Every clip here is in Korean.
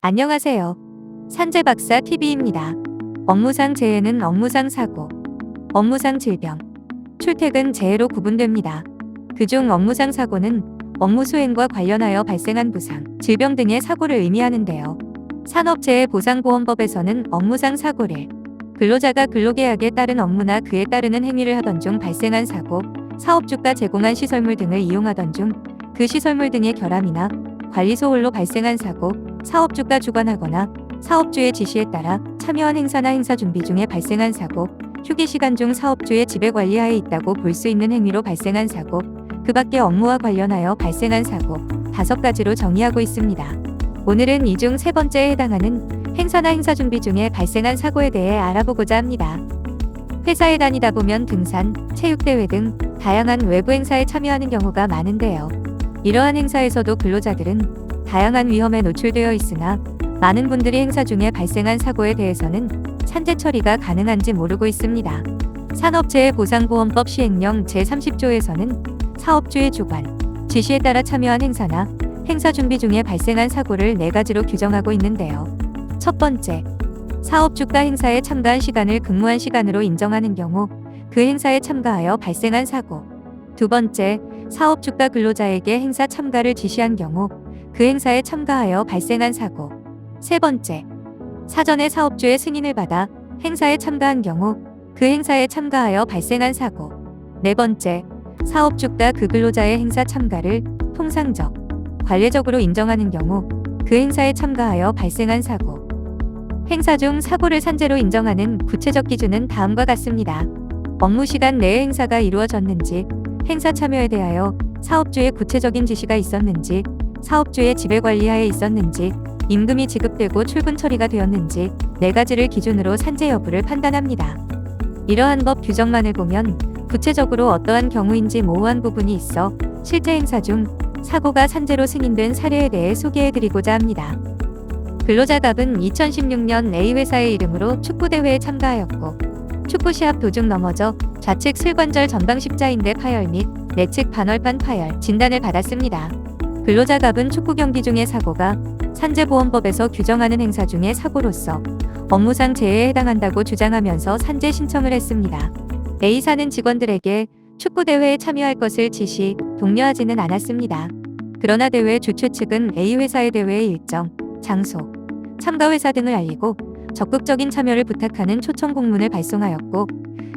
안녕하세요. 산재박사 TV입니다. 업무상 재해는 업무상 사고, 업무상 질병, 출퇴근 재해로 구분됩니다. 그중 업무상 사고는 업무 수행과 관련하여 발생한 부상, 질병 등의 사고를 의미하는데요. 산업재해보상보험법에서는 업무상 사고를 근로자가 근로계약에 따른 업무나 그에 따르는 행위를 하던 중 발생한 사고, 사업주가 제공한 시설물 등을 이용하던 중 그 시설물 등의 결함이나 관리 소홀로 발생한 사고, 사업주가 주관하거나 사업주의 지시에 따라 참여한 행사나 행사 준비 중에 발생한 사고, 휴게 시간 중 사업주의 지배관리하에 있다고 볼 수 있는 행위로 발생한 사고, 그 밖의 업무와 관련하여 발생한 사고 5가지로 정의하고 있습니다. 오늘은 이 중 세 번째에 해당하는 행사나 행사 준비 중에 발생한 사고에 대해 알아보고자 합니다. 회사에 다니다 보면 등산, 체육대회 등 다양한 외부 행사에 참여하는 경우가 많은데요. 이러한 행사에서도 근로자들은 다양한 위험에 노출되어 있으나 많은 분들이 행사 중에 발생한 사고에 대해서는 산재 처리가 가능한지 모르고 있습니다. 산업재해보상보험법 시행령 제30조에서는 사업주의 주관, 지시에 따라 참여한 행사나 행사 준비 중에 발생한 사고를 4가지로 규정하고 있는데요. 첫 번째, 사업주가 행사에 참가한 시간을 근무한 시간으로 인정하는 경우 그 행사에 참가하여 발생한 사고. 두 번째, 사업주가 근로자에게 행사 참가를 지시한 경우 그 행사에 참가하여 발생한 사고. 세 번째, 사전에 사업주의 승인을 받아 행사에 참가한 경우 그 행사에 참가하여 발생한 사고. 네 번째, 사업주가 그 근로자의 행사 참가를 통상적, 관례적으로 인정하는 경우 그 행사에 참가하여 발생한 사고. 행사 중 사고를 산재로 인정하는 구체적 기준은 다음과 같습니다. 업무 시간 내에 행사가 이루어졌는지, 행사 참여에 대하여 사업주의 구체적인 지시가 있었는지, 사업주의 지배관리하에 있었는지, 임금이 지급되고 출근 처리가 되었는지 4가지를 기준으로 산재 여부를 판단합니다. 이러한 법 규정만을 보면 구체적으로 어떠한 경우인지 모호한 부분이 있어 실제 행사 중 사고가 산재로 승인된 사례에 대해 소개해드리고자 합니다. 근로자갑은 2016년 A회사의 이름으로 축구대회에 참가하였고 축구 시합 도중 넘어져 좌측 슬관절 전방 십자인대 파열 및 내측 반월판 파열 진단을 받았습니다. 근로자갑은 축구 경기 중의 사고가 산재보험법에서 규정하는 행사 중의 사고로서 업무상 재해에 해당한다고 주장하면서 산재 신청을 했습니다. A사는 직원들에게 축구대회에 참여할 것을 지시, 독려하지는 않았습니다. 그러나 대회 주최 측은 A회사의 대회의 일정, 장소, 참가회사 등을 알리고 적극적인 참여를 부탁하는 초청 공문을 발송하였고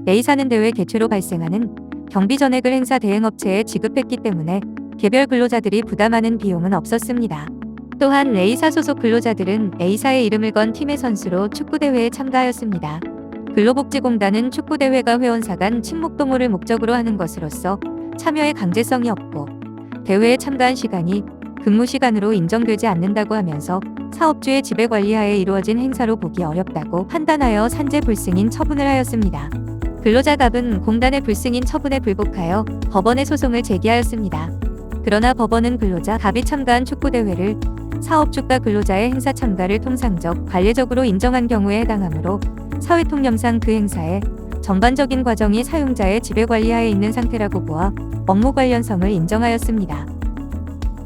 A사는 대회 개최로 발생하는 경비 전액을 행사 대행업체에 지급했기 때문에 개별 근로자들이 부담하는 비용은 없었습니다. 또한 A사 소속 근로자들은 A사의 이름을 건 팀의 선수로 축구대회에 참가하였습니다. 근로복지공단은 축구대회가 회원사 간 친목 도모를 목적으로 하는 것으로서 참여에 강제성이 없고 대회에 참가한 시간이 근무 시간으로 인정되지 않는다고 하면서 사업주의 지배관리하에 이루어진 행사로 보기 어렵다고 판단하여 산재 불승인 처분을 하였습니다. 근로자갑은 공단의 불승인 처분에 불복하여 법원에 소송을 제기하였습니다. 그러나 법원은 근로자갑이 참가한 축구대회를 사업주가 근로자의 행사 참가를 통상적, 관례적으로 인정한 경우에 해당하므로 사회통념상 그 행사의 전반적인 과정이 사용자의 지배관리하에 있는 상태라고 보아 업무 관련성을 인정하였습니다.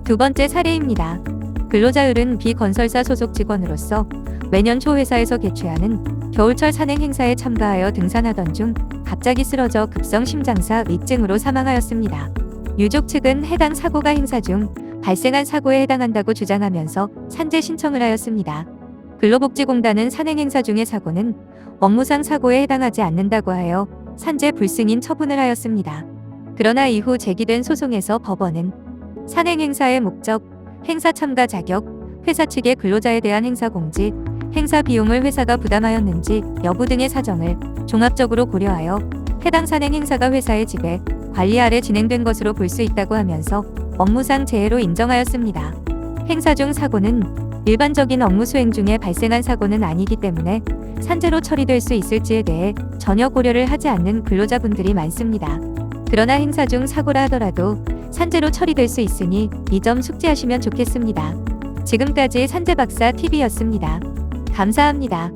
두 번째 사례입니다. 근로자율은 비건설사 소속 직원으로서 매년 초 회사에서 개최하는 겨울철 산행 행사에 참가하여 등산하던 중 갑자기 쓰러져 급성 심장사 위증으로 사망하였습니다. 유족 측은 해당 사고가 행사 중 발생한 사고에 해당한다고 주장하면서 산재 신청을 하였습니다. 근로복지공단은 산행 행사 중의 사고는 업무상 사고에 해당하지 않는다고 하여 산재 불승인 처분을 하였습니다. 그러나 이후 제기된 소송에서 법원은 산행 행사의 목적, 행사 참가 자격, 회사 측의 근로자에 대한 행사 공지, 행사 비용을 회사가 부담하였는지 여부 등의 사정을 종합적으로 고려하여 해당 산행 행사가 회사의 지배, 관리 아래 진행된 것으로 볼 수 있다고 하면서 업무상 재해로 인정하였습니다. 행사 중 사고는 일반적인 업무 수행 중에 발생한 사고는 아니기 때문에 산재로 처리될 수 있을지에 대해 전혀 고려를 하지 않는 근로자분들이 많습니다. 그러나 행사 중 사고라 하더라도 산재로 처리될 수 있으니 이 점 숙지하시면 좋겠습니다. 지금까지 산재박사 TV였습니다. 감사합니다.